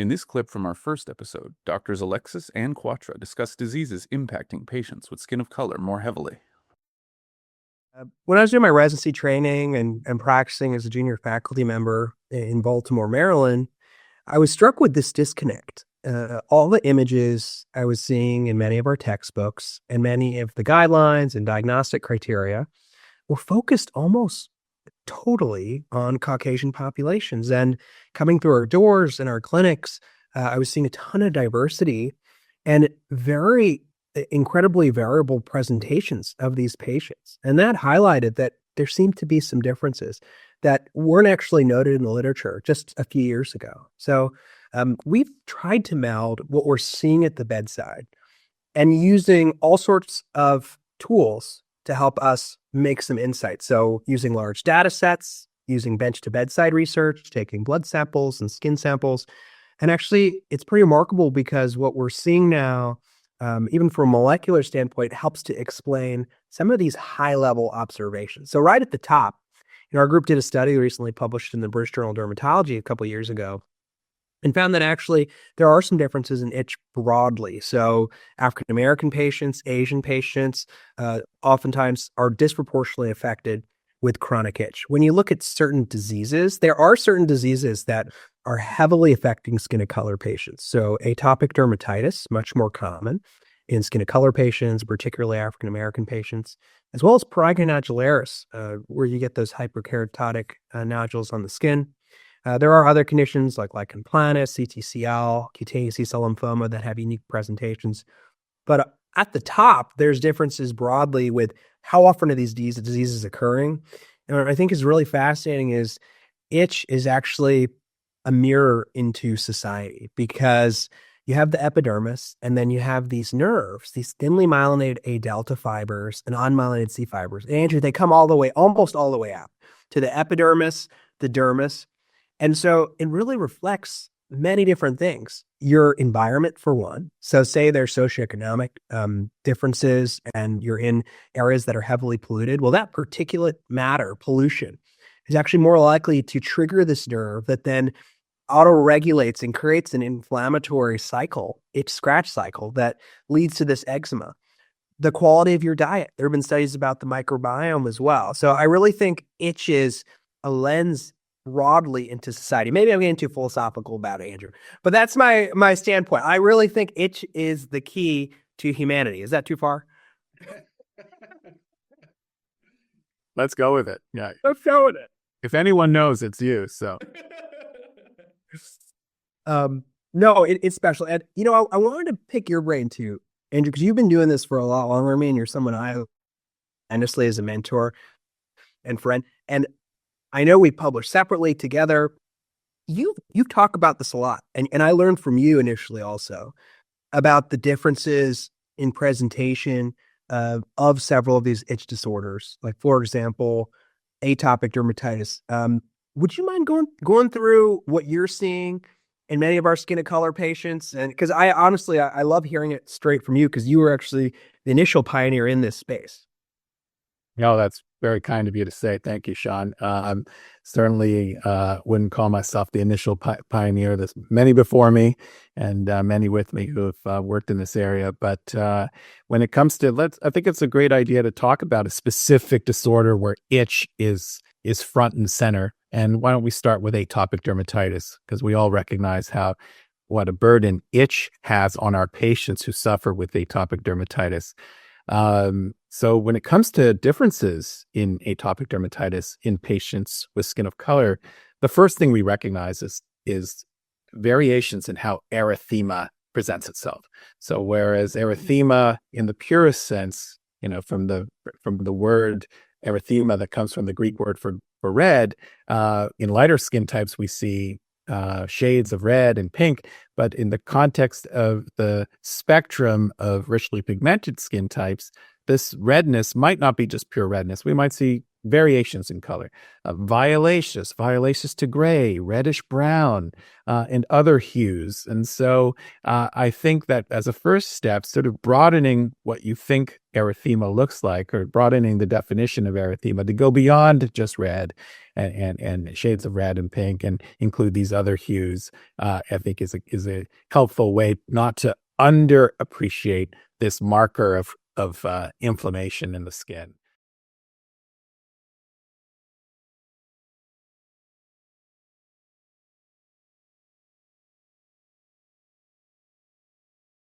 In this clip from our first episode, Doctors Alexis and Kwatra discuss diseases impacting patients with skin of color more heavily. When I was doing my residency training and practicing as a junior faculty member in Baltimore, Maryland, I was struck with this disconnect. All the images I was seeing in many of our textbooks and many of the guidelines and diagnostic criteria were focused almost totally on Caucasian populations. And coming through our doors and our clinics, I was seeing a ton of diversity and very incredibly variable presentations of these patients. And that highlighted that there seemed to be some differences that weren't actually noted in the literature just a few years ago. So we've tried to meld what we're seeing at the bedside and using all sorts of tools to help us make some insights. So using large data sets, using bench to bedside research, taking blood samples and skin samples. And actually, it's pretty remarkable because what we're seeing now, even from a molecular standpoint, helps to explain some of these high-level observations. So right at the top, our group did a study recently published in the British Journal of Dermatology a couple of years ago and found that actually there are some differences in itch broadly. So African-American patients, Asian patients, oftentimes are disproportionately affected with chronic itch. When you look at certain diseases, there are certain diseases that are heavily affecting skin of color patients. So atopic dermatitis, much more common in skin of color patients, particularly African-American patients, as well as pruritus nodularis, where you get those hyperkeratotic nodules on the skin. There are other conditions like lichen planus, CTCL, cutaneous T-cell lymphoma that have unique presentations. But at the top, there's differences broadly with how often are these diseases occurring. And what I think is really fascinating is itch is actually a mirror into society because you have the epidermis and then you have these nerves, these thinly myelinated A delta fibers and unmyelinated C fibers. And Andrew, they come almost all the way out to the epidermis, the dermis. And so it really reflects many different things. Your environment, for one. So say there's socioeconomic differences and you're in areas that are heavily polluted. Well, that particulate matter, pollution, is actually more likely to trigger this nerve that then autoregulates and creates an inflammatory cycle, itch scratch cycle that leads to this eczema. The quality of your diet. There have been studies about the microbiome as well. So I really think itch is a lens broadly into society. Maybe I'm getting too philosophical about it, Andrew, but that's my standpoint. I really think itch is the key to humanity. Is that too far? Let's go with it. Yeah. Let's go with it. If anyone knows, it's you. So. No, it's special. And, I wanted to pick your brain too, Andrew, because you've been doing this for a lot longer than me, and you're someone I honestly as a mentor and friend. And I know we publish separately together. You talk about this a lot. And I learned from you initially also about the differences in presentation of several of these itch disorders. Like, for example, atopic dermatitis. Would you mind going through what you're seeing in many of our skin of color patients? And because I honestly love hearing it straight from you because you were actually the initial pioneer in this space. No, that's very kind of you to say. Thank you, Shawn. I'm certainly wouldn't call myself the initial pioneer. There's many before me and many with me who have worked in this area. But when it comes to, I think it's a great idea to talk about a specific disorder where itch is front and center. And why don't we start with atopic dermatitis? Because we all recognize what a burden itch has on our patients who suffer with atopic dermatitis. So when it comes to differences in atopic dermatitis in patients with skin of color, the first thing we recognize is variations in how erythema presents itself. So whereas erythema in the purest sense, from the word erythema that comes from the Greek word for red, in lighter skin types, we see shades of red and pink, but in the context of the spectrum of richly pigmented skin types, this redness might not be just pure redness. We might see variations in color, violaceous to gray, reddish brown, and other hues. And so I think that as a first step, sort of broadening what you think erythema looks like, or broadening the definition of erythema to go beyond just red and shades of red and pink and include these other hues, I think is a helpful way not to underappreciate this marker of inflammation in the skin.